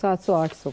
700-800,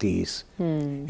30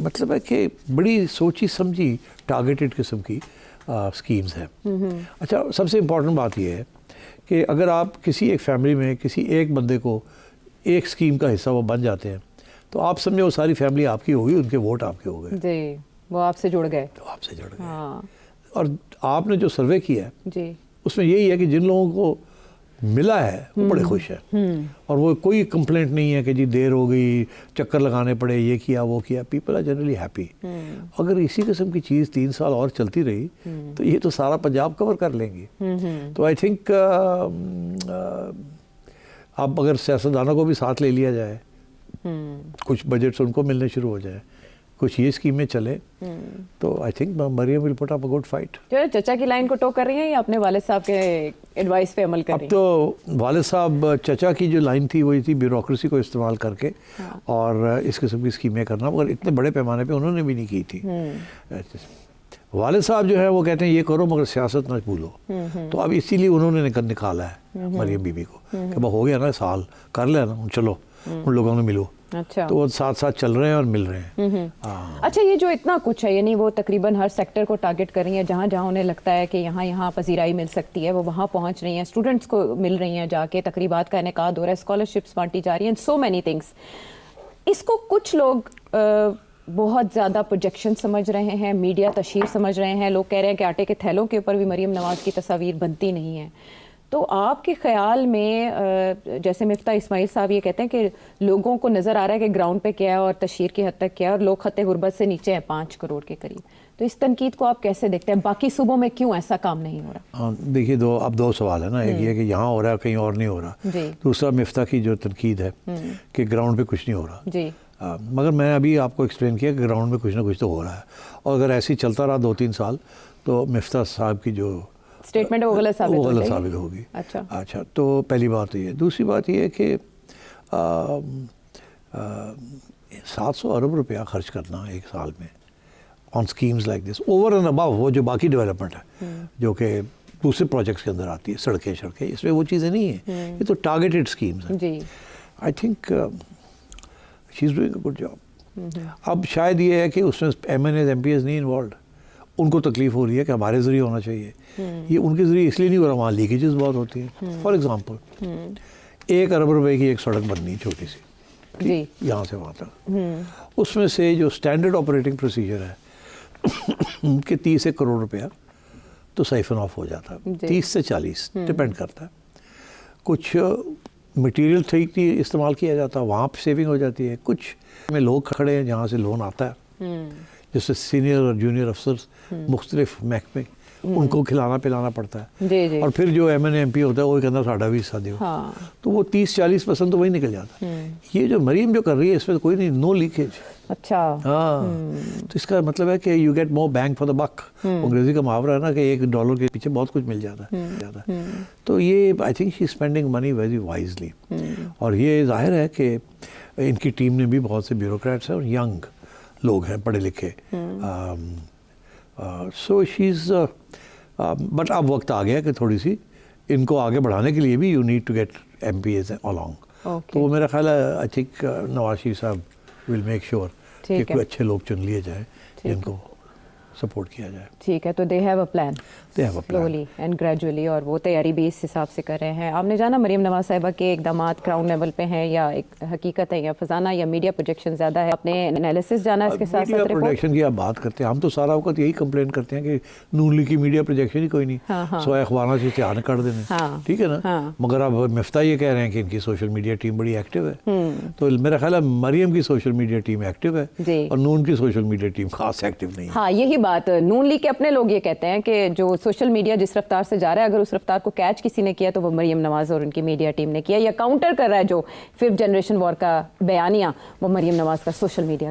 مطلب ہے کہ بڑی سوچی سمجھی ٹارگیٹڈ قسم کی اسکیمز ہیں. اچھا سب سے امپورٹنٹ بات یہ ہے کہ اگر آپ کسی ایک فیملی میں کسی ایک بندے کو ایک اسکیم کا حصہ وہ بن جاتے ہیں تو آپ سمجھے وہ ساری فیملی آپ کی ہوگی, ان کے ووٹ آپ کے ہو گئے جی, وہ آپ سے جڑ گئے, تو آپ سے جڑ گئے. ہاں, اور آپ نے جو سروے کیا ہے جی, اس میں یہی ہے کہ جن لوگوں کو ملا ہے وہ بڑے خوش ہیں, اور وہ کوئی کمپلینٹ نہیں ہے کہ جی دیر ہو گئی, چکر لگانے پڑے, یہ کیا وہ کیا. People are generally happy. اگر اسی قسم کی چیز 3 سال اور چلتی رہی تو یہ تو سارا پنجاب کور کر لیں گی. تو آئی تھنک اب اگر سیاستدانوں کو بھی ساتھ لے لیا جائے, کچھ بجٹس ان کو ملنے شروع ہو جائیں, کچھ یہ اسکیمیں چلیں, تو I think Maryam will put up a good fight. جو چچا کی لائن کو ٹوک کر رہی ہیں یا اپنے والد صاحب کے ایڈوائس پہ عمل کر رہی ہیں؟ اب تو والد صاحب, چچا کی جو لائن تھی وہی تھی بیوروکریسی کو استعمال کر کے اور اس قسم کی اسکیمیں کرنا, مگر اتنے بڑے پیمانے پہ انہوں نے بھی نہیں کی تھی. والد صاحب جو ہے وہ کہتے ہیں یہ کرو مگر سیاست نہ بھولو. تو اب اسی لیے انہوں نے نکالا ہے مریم بی بی کو کہ ہو گیا نا سال, کر لیا نا, چلو ان لوگوں نے ملو. اچھا, تو وہ ساتھ ساتھ چل رہے ہیں اور مل رہے ہیں. اچھا, یہ جو اتنا کچھ ہے, یعنی وہ تقریباً ہر سیکٹر کو ٹارگٹ کر رہی ہیں, جہاں جہاں انہیں لگتا ہے کہ یہاں پذیرائی مل سکتی ہے وہ وہاں پہنچ رہی ہیں, اسٹوڈنٹس کو مل رہی ہیں, جا کے تقریبات کا انعقاد ہو رہا ہے, اسکالرشپس بانٹی جا رہی ہیں, سو مینی تھنگس. اس کو کچھ لوگ بہت زیادہ پروجیکشن سمجھ رہے ہیں, میڈیا تشہیر سمجھ رہے ہیں. لوگ کہہ رہے ہیں کہ آٹے کے تھیلوں کے اوپر بھی مریم نواز کی تصاویر بنتی نہیں ہیں. تو آپ کے خیال میں, جیسے مفتاح اسماعیل صاحب یہ کہتے ہیں کہ لوگوں کو نظر آ رہا ہے کہ گراؤنڈ پہ کیا ہے اور تشہیر کی حد تک کیا ہے, اور لوگ خط غربت سے نیچے ہیں 5 کروڑ کے قریب. تو اس تنقید کو آپ کیسے دیکھتے ہیں؟ باقی صوبوں میں کیوں ایسا کام نہیں ہو رہا؟ دیکھیے اب 2 سوال ہے نا. ایک یہ کہ یہاں ہو رہا ہے, کہیں اور نہیں ہو رہا. دوسرا مفتاح کی جو تنقید ہے کہ گراؤنڈ پہ کچھ نہیں ہو رہا. جی, مگر میں ابھی آپ کو ایکسپلین کیا کہ گراؤنڈ میں کچھ نہ کچھ تو ہو رہا ہے, اور اگر ایسے ہی چلتا رہا 2-3 سال تو مفتاح صاحب کی جو اسٹیٹمنٹ ہے وہ غلط ثابت ہوگی. اچھا, تو پہلی بات یہ ہے. دوسری بات یہ ہے کہ 700 ارب روپیہ خرچ کرنا ایک سال میں on schemes like this, over and above وہ جو باقی ڈیولپمنٹ ہے جو کہ دوسرے پروجیکٹس کے اندر آتی ہے, سڑکیں, اس میں وہ چیزیں نہیں ہیں. یہ تو ٹارگیٹڈ اسکیمز ہیں. جی, I think she is doing a good job. اب شاید یہ ہے کہ اس میں M N A's, M P A's نہیں انوالوڈ. ان کو تکلیف ہو رہی ہے کہ ہمارے ذریعے ہونا چاہیے. یہ ان کے ذریعے اس لیے نہیں ہو رہا, وہاں لیکیجز بہت ہوتی ہیں. فار ایگزامپل 1 ارب روپے کی ایک سڑک بننی ہے چھوٹی سی, جی, یہاں سے وہاں تک. اس میں سے جو اسٹینڈرڈ آپریٹنگ پروسیجر ہے کہ 30 کروڑ روپیہ تو سائفن آف ہو جاتا ہے. 30 سے 40 ڈپینڈ کرتا ہے. کچھ مٹیریل ٹھیک استعمال کیا جاتا ہے, وہاں پہ سیونگ ہو جاتی ہے. کچھ میں لوگ کھڑے ہیں جہاں سے لون آتا ہے, جیسے سینئر اور جونیئر افسرز مختلف محکمے, ان کو کھلانا پلانا پڑتا ہے. جی, اور پھر جو ایم این ایم پی ہوتا ہے وہ کہتا ہے ساڈا بھی حصہ دیو. تو وہ 30-40% تو وہی نکل جاتا ہے. یہ جو مریم جو کر رہی ہے اس میں کوئی نہیں, نو لیکیج. اچھا, ہاں, تو اس کا مطلب ہے کہ you get more bang for the buck. انگریزی کا محاورہ ہے نا کہ $1 کے پیچھے بہت کچھ مل جاتا ہے. تو یہ آئی think she is spending money very wisely. اور یہ ظاہر ہے کہ ان کی ٹیم نے بھی بہت سے بیوروکریٹس ہیں اور ینگ لوگ ہیں, پڑھے لکھے. سو شی از, بٹ اب وقت آ گیا کہ تھوڑی سی ان کو آگے بڑھانے کے لیے بھی you need to get M P as along. تو وہ میرا خیال ہے آئی تھنک نواز شریف صاحب ول میک شیور کہ کوئی اچھے لوگ چن لیے جائیں جن کو سپورٹ کیا جائے. ٹھیک ہے, تو they have a plan slowly and gradually, اور وہ تیاری بھی اس حساب سے کر رہے ہیں. آپ نے جانا مریم نواز صاحبہ کے اقدامات گراؤنڈ لیول پہ ہیں یا ایک حقیقت ہے یا فزانہ یا میڈیا پروجیکشن زیادہ ہے؟ آپ نے انالیسس جانا اس کے ساتھ ساتھ پروجیکشن کی آپ بات کرتے ہیں, ہم تو سارا وقت یہی کمپلین کرتے ہیں کہ نون لیگ کی میڈیا پروجیکشن ہی کوئی نہیں, سوائے اخباروں سے اشتہار کر دینے. ٹھیک ہے نا, مگر اب مفتاح یہ کہہ رہے ہیں کہ ان کی سوشل میڈیا ٹیم بڑی ایکٹیو ہے. تو میرا خیال ہے مریم کی سوشل میڈیا ٹیم ایکٹیو ہے اور نون کی سوشل میڈیا ٹیم خاص ایکٹیو نہیں ہے. ہاں, یہی بات نون لیگ کے اپنے لوگ یہ کہتے ہیں کہ جو سوشل میڈیا جس رفتار سے جا رہا ہے, اگر اس رفتار کو کیچ کسی نے کیا تو وہ مریم نواز اور ان کی میڈیا ٹیم نے کیا, یا کاؤنٹر کر رہا ہے جو 5th جنریشن وار کا بیانیہ, وہ مریم نواز کا سوشل میڈیا کا